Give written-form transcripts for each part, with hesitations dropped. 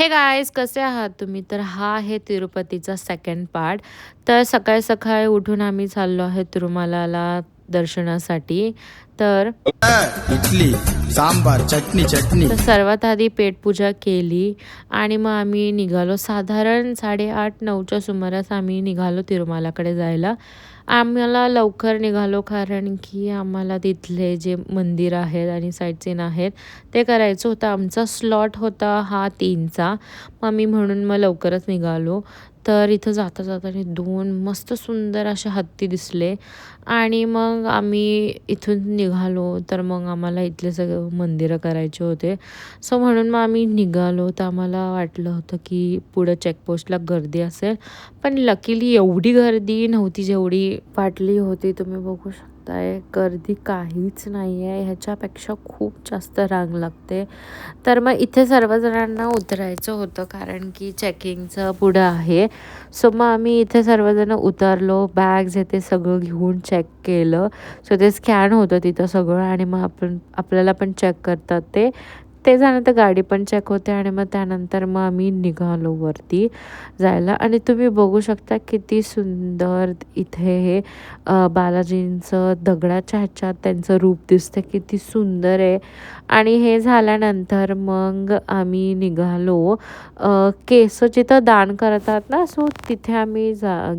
हे गाईज, कसे आहात तुम्ही? तर हा आहे तिरुपतीचा सेकंड पार्ट. तर सकाळी सकाळी उठून आम्ही चाललो आहे तिरुमलाला दर्शनासाठी. तर इडली सांबार चटणी चटणी. तर सर्वात आधी पेटपूजा केली आणि मग आम्ही निघालो. साधारण 8:30-9च्या सुमारास आम्ही निघालो तिरुमलाकडे जायला. आम्हाला लवकर निघालो कारण की आम्हाला तिथले जे मंदिर आहेत आणि साईट सीन आहेत ते करायचं होतं. आमचा स्लॉट होता हा 3चा. मग मी म्हणून मग लवकरच निघालो. तर इथं जाता जाताना 2 मस्त सुंदर असे हत्ती दिसले आणि मग आम्ही इथून निघालो. तर मग आम्हाला इथले सगळे मंदिरं करायचे होते. सो म्हणून मग आम्ही निघालो. तर आम्हाला वाटलं होतं की पुढं चेकपोस्टला गर्दी असेल, पण लकीली एवढी गर्दी नव्हती जेवढी वाटली होती. तुम्ही बघू शकताय गर्दी काहीच नाही आहे, ह्याच्यापेक्षा खूप जास्त रांग लागते. तर मग इथे सर्वजणांना उतरायचं होतं कारण की चेकिंगचं पुढं आहे. सो मग आम्ही इथे सर्वजण उतरलो, बॅग्स हे ते सगळं घेऊन चेक केलं. सो ते स्कॅन होतं तिथं सगळं आणि मग आपल्याला पण चेक करतात ते झाल्यानंतर गाडी पण चेक होते आणि मग त्यानंतर मग आम्ही निघालो वरती जायला. आणि तुम्ही बघू शकता किती सुंदर इथे हे बालाजींचं दगडाच्या ह्याच्यात त्यांचं रूप दिसतं, किती सुंदर आहे. आणि हे झाल्यानंतर मग आम्ही निघालो केस जिथं दान करतात ना, सो तिथे आम्ही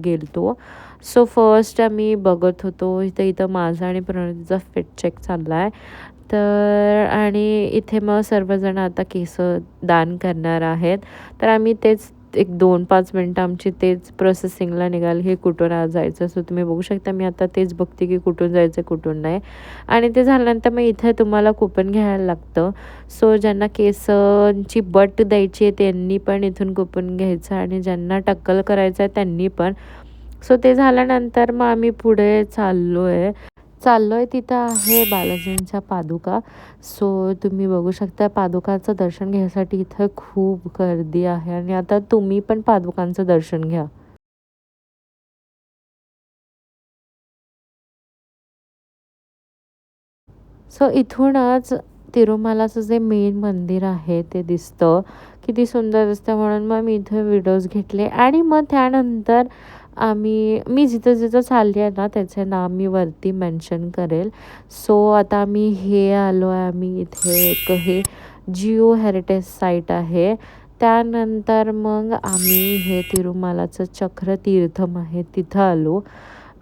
गेलतो. सो फर्स्ट आम्ही बघत होतो इथं माझा आणि प्रणतीचा फिट चेक चालला आहे. तर आणि इथे मग सर्वजण आता केस दान करणार आहेत. तर आम्ही तेच एक 2-5 मिनटं आमची तेच प्रोसेसिंगला निघाली, हे कुठून आज जायचं. सो तुम्ही बघू शकता मी आता तेच बघते की कुठून जायचं कुठून नाही. आणि ते झाल्यानंतर मग इथे तुम्हाला कुपन घ्यायला लागतं. सो ज्यांना केसांची बट द्यायची आहे त्यांनी पण इथून कुपन घ्यायचं आणि ज्यांना टक्कल करायचं आहे त्यांनी पण. सो ते झाल्यानंतर मग आम्ही पुढे चाललोय तिथं आहे बालाजींच्या पादुका. सो तुम्ही बघू शकता पादुकाचं दर्शन घ्यायसाठी इथं खूप गर्दी आहे आणि आता तुम्ही पण पादुकांचं दर्शन घ्या. सो इथूनच तिरुमलाचं जे मेन मंदिर आहे ते दिसतं, किती सुंदर दिसतं. म्हणून मग मी इथे व्हिडिओज घेतले आणि मग त्यानंतर मी जिथं जिथं चालली आहे ना त्याचे नाव मी वरती मेन्शन करेल. सो आता आम्ही हे आलो आहे, आम्ही इथे एक हे जिओ हेरिटेज साईट आहे. त्यानंतर मग आम्ही हे तिरुमलाचं चक्र तीर्थम आहे तिथं आलो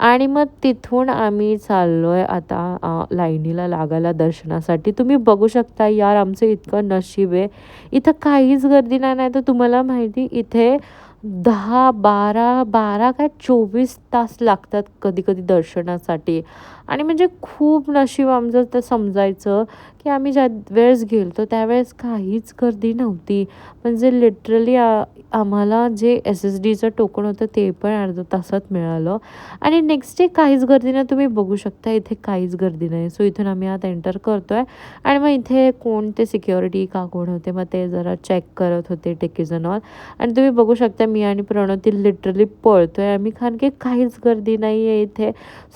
आणि मग तिथून आम्ही चाललोय आता लाईनीला लागायला दर्शनासाठी. तुम्ही बघू शकता यार, आमचं इतकं नशीब आहे, इथं काहीच गर्दी नाही. तर तुम्हाला माहिती इथे 10-12 काय 24 तास लागतात कधी कधी दर्शनासाठी. आणि म्हणजे खूप नशीब आमचं ते समजायचं की आम्ही ज्या वेळेस गेलो त्यावेळेस काहीच गर्दी नव्हती. म्हणजे लिटरली आम्हाला जे SSDचं टोकन होतं ते पण अर्ध्या तासात मिळालं. आणि नेक्स्ट डे काहीच गर्दी नाही. तुम्ही बघू शकता इथे काहीच गर्दी नाही. सो इथून आम्ही आता एंटर करतोय आणि मग इथे कोणते सिक्युरिटी का कोण होते मग ते जरा चेक करत होते टिकीज अँड ऑल. आणि तुम्ही बघू शकता मी आणि प्रणती लिटरली पळतोय आम्ही कारण की काहीच गर्दी नाही आहे इथे.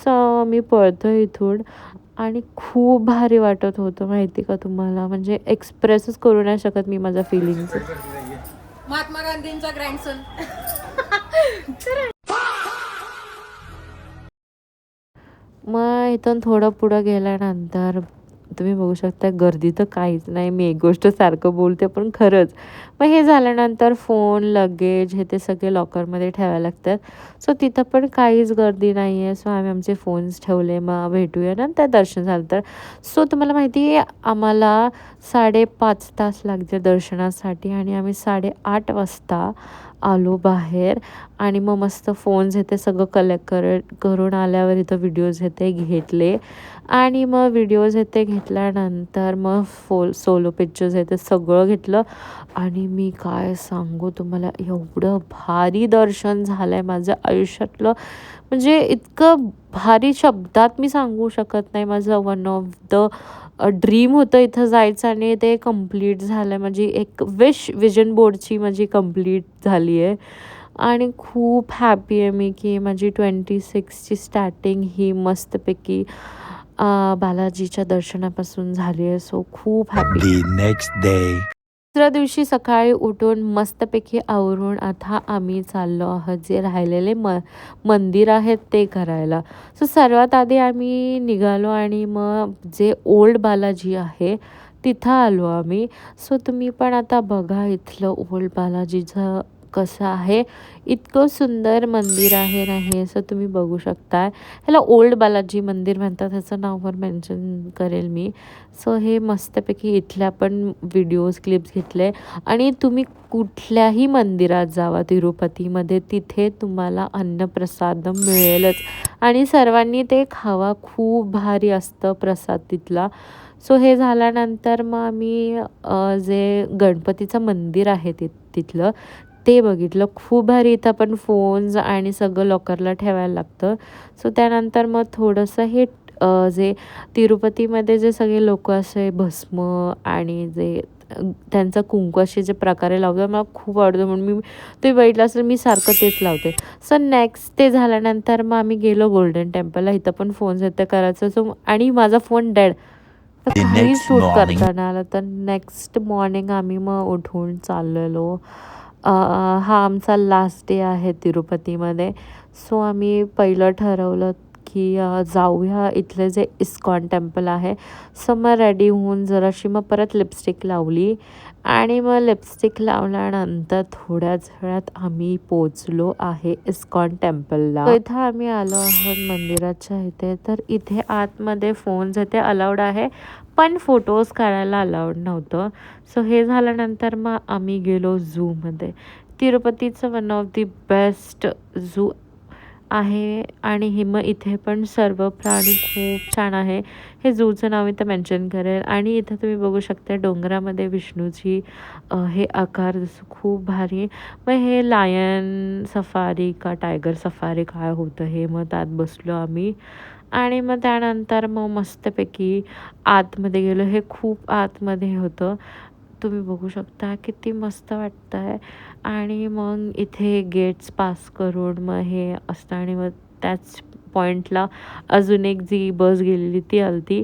सो आम्ही पळतोय इथून आणि खूप भारी वाटत होतं माहिती का तुम्हाला, म्हणजे एक्सप्रेसच करू नाही शकत मी माझ्या फिलिंग्स. महात्मा गांधींचा ग्रँडसन. मग इथून थोडं पुढं गेल्यानंतर तुम्ही बघू शकता गर्दी तर काहीच नाही. मी एक गोष्ट सारखं बोलते पण खरंच. मग हे झाल्यानंतर फोन लगेज हे ते सगळे लॉकरमध्ये ठेवायला लागतात. सो तिथं पण काहीच गर्दी नाही आहे. सो आम्ही आमचे फोन्स ठेवले. मग भेटूया नंतर दर्शन झालं तर. सो तुम्हाला माहिती आहे आम्हाला 5.5 तास लागले दर्शनासाठी आणि आम्ही 8:30 वाजता आलो बाहेर. आणि मग मस्त फोन्स हे ते सगळं कलेक्ट करून आल्यावर इथं व्हिडिओज हे ते घेतले आणि मग व्हिडिओज हे ते घेतल्यानंतर मग सोलो पिक्चर्स हे ते सगळं घेतलं. आणि मी काय सांगू तुम्हाला, एवढं भारी दर्शन झालं आहे माझं आयुष्यातलं, म्हणजे इतकं भारी शब्दात मी सांगू शकत नाही. माझं वन ऑफ द ड्रीम होतं इथं जायचं आणि ते कंप्लीट झालं आहे. माझी एक विजन बोर्डची माझी कंप्लीट झाली आहे आणि खूप हॅपी आहे मी की माझी 26ची स्टार्टिंग ही मस्तपैकी बालाजीच्या दर्शनापासून झाली आहे. सो खूप हॅपी. नेक्स्ट डे दुसऱ्या दिवशी सकाळी उठून मस्तपैकी आवरून आता आम्ही चाललो आहोत जे राहिलेले मंदिर आहेत ते करायला. सो सर्वात आधी आम्ही निघालो आणि मग जे ओल्ड बालाजी आहे तिथं आलो आम्ही. सो तुम्ही पण आता बघा इथलं ओल्ड बालाजीचं कसं आहे. इतकं सुंदर मंदिर आहे ना हे, असं तुम्ही बघू शकताय. ह्याला ओल्ड बालाजी मंदिर म्हणतात, ह्याचं नाव पण मेन्शन करेल मी. सो हे मस्तपैकी इथल्या पण व्हिडिओज क्लिप्स घेतले. आणि तुम्ही कुठल्याही मंदिरात जावा तिरुपतीमध्ये, तिथे तुम्हाला अन्नप्रसाद मिळेलच आणि सर्वांनी ते खावा. खूप भारी असतं प्रसाद तिथला. सो हे झाल्यानंतर मग आम्ही जे गणपतीचं मंदिर आहे तिथलं ते बघितलं. खूप भारी. इथं पण फोन्स आणि सगळं लॉकरला ठेवायला लागतं. सो त्यानंतर मग थोडंसं हे जे तिरुपतीमध्ये जे सगळे लोक असे भस्म आणि जे त्यांचा कुंकू असे जे प्रकारे लावतात मला खूप आवडतं, म्हणून मी ते बघितलं असेल मी सारखं तेच लावते. सो नेक्स्ट ते झाल्यानंतर मग आम्ही गेलो गोल्डन टेम्पलला. इथं पण फोन्स आहेत ते करायचं. सो आणि माझा फोन डेड, तर काही शूट करता नाही आलं. तर नेक्स्ट मॉर्निंग आम्ही मग उठून चाललेलो. हा आमचा लास्ट डे आहे तिरुपतीमध्ये. सो आम्ही पहिलं ठरवलं की जाऊया इथले जे इस्कॉन टेम्पल आहे. सो मग रेडी होऊन जराशी मग परत लिपस्टिक लावली आणि मग लिपस्टिक लावल्यानंतर थोड्याच वेळात आम्ही पोचलो आहे इस्कॉन टेम्पलला. इथं आम्ही आलो आहोत मंदिराच्या इथे. तर इथे आतमध्ये फोन्स इथे अलाउड आहे, पण फोटोज काढायला अलाउड नव्हतं. सो हे झाल्यानंतर मग आम्ही गेलो झूमध्ये. तिरुपतीचं one of the best zoo आहे आणि हे मग इथे पण सर्व प्राणी खूप छान आहे. हे झूचं नाव इथं मेन्शन करेल. आणि इथं तुम्ही बघू शकता डोंगरामध्ये विष्णूची हे आकार जसं खूप भारी. मग हे लायन सफारी का टायगर सफारी काय होतं हे, मग त्यात बसलो आम्ही. आणि मग त्यानंतर मग मस्तपैकी आतमध्ये गेलो. हे खूप आतमध्ये होतं, तुम्ही बघू शकता किती मस्त वाटतं आहे. आणि मग इथे गेट्स पास करून मग हे असतं आणि मग त्याच पॉईंटला अजून एक जी बस गेलेली ती आली.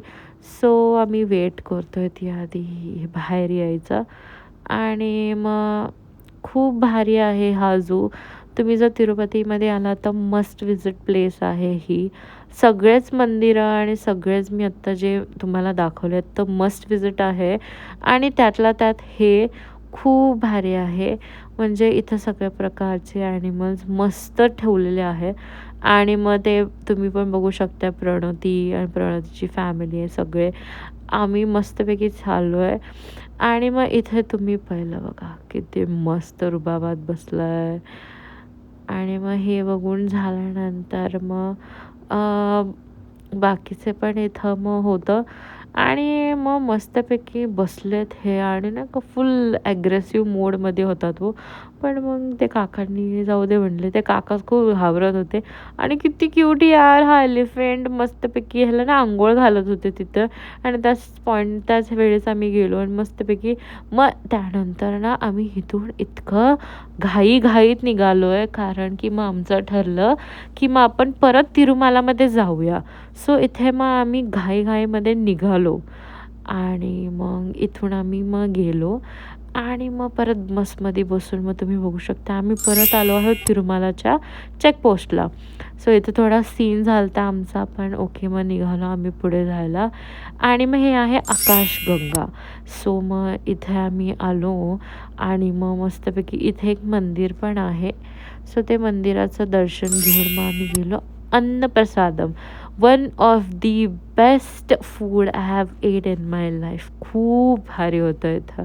सो आम्ही वेट करतो आहे ती आधी बाहेर यायचं. आणि मग खूप भारी आहे हा झू. तुम्ही जर तिरुपतीमध्ये आला तर मस्ट विजिट प्लेस आहे ही. सगळेच मंदिरं आणि सगळेच मी आत्ता जे तुम्हाला दाखवले आहेत तर मस्ट विजिट आहे. आणि त्यातल्या त्यात हे खूप भारी आहे. म्हणजे इथं सगळ्या प्रकारचे ॲनिमल्स मस्त ठेवलेले आहे. आणि मग ते तुम्ही पण बघू शकता प्रणती आणि प्रणतीची फॅमिली आहे सगळे. आम्ही मस्तपैकी चाललो आहे. आणि मग इथे तुम्ही पहिलं बघा किती मस्त रुबाबात बसलं आहे. आणि मग हे बघून झाल्यानंतर मग बाकीचे पण इथं मग होतं. आणि मग मस्तपैकी बसलेत हे आणि नाही का फुल ॲग्रेसिव्ह मोडमध्ये होता तो. पण मग ते काकांनी जाऊ दे म्हणले. ते काकाच खूप घाबरत होते. आणि किती क्यूट यार हा एलिफंट, मस्तपैकी ह्याला ना आंघोळ घालत होते तिथं. आणि त्याच वेळेस आम्ही गेलो आणि मस्तपैकी मग त्यानंतर ना आम्ही इथून इतकं घाईत निघालो आहे, कारण की मग आमचं ठरलं की मग आपण परत तिरुमालामध्ये जाऊया. सो इथे मग आम्ही घाईमध्ये निघालो आणि मग इथून आम्ही मग गेलो. आणि मग परत बसमध्ये बसून मग तुम्ही बघू शकता आम्ही परत आलो आहोत तिरुमालाच्या चेकपोस्टला. सो इथे थोडा सीन झाला होता आमचा, पण ओके मग निघालो आम्ही पुढे जायला. आणि मग हे आहे आकाशगंगा. सो मग इथे आम्ही आलो आणि मग मस्तपैकी इथे एक मंदिर पण आहे. सो ते मंदिराचं दर्शन घेऊन मग आम्ही गेलो. Annaprasadam, one of the best food I have ate in my life. खूप भारी होतं इथं.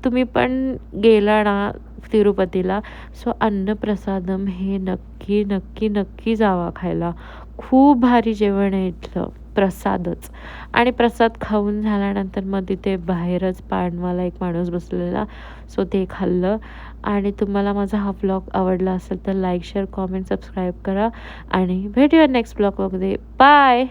तुम्ही पण गेला ना तिरुपतीला, सो अन्नप्रसादम हे नक्की नक्की नक्की जावा खायला. खूप भारी जेवण आहे इथलं, प्रसादच. आणि प्रसाद खाऊन झाल्यानंतर मग तिथे बाहेरच पानवाला एक माणूस बसलेला, सो ते खाल्लं. आणि तुम्हाला माझा हा व्लॉग आवडला असेल तर लाईक, शेअर, कॉमेंट, सबस्क्राईब करा. आणि भेटूया नेक्स्ट व्लॉगमध्ये. बाय.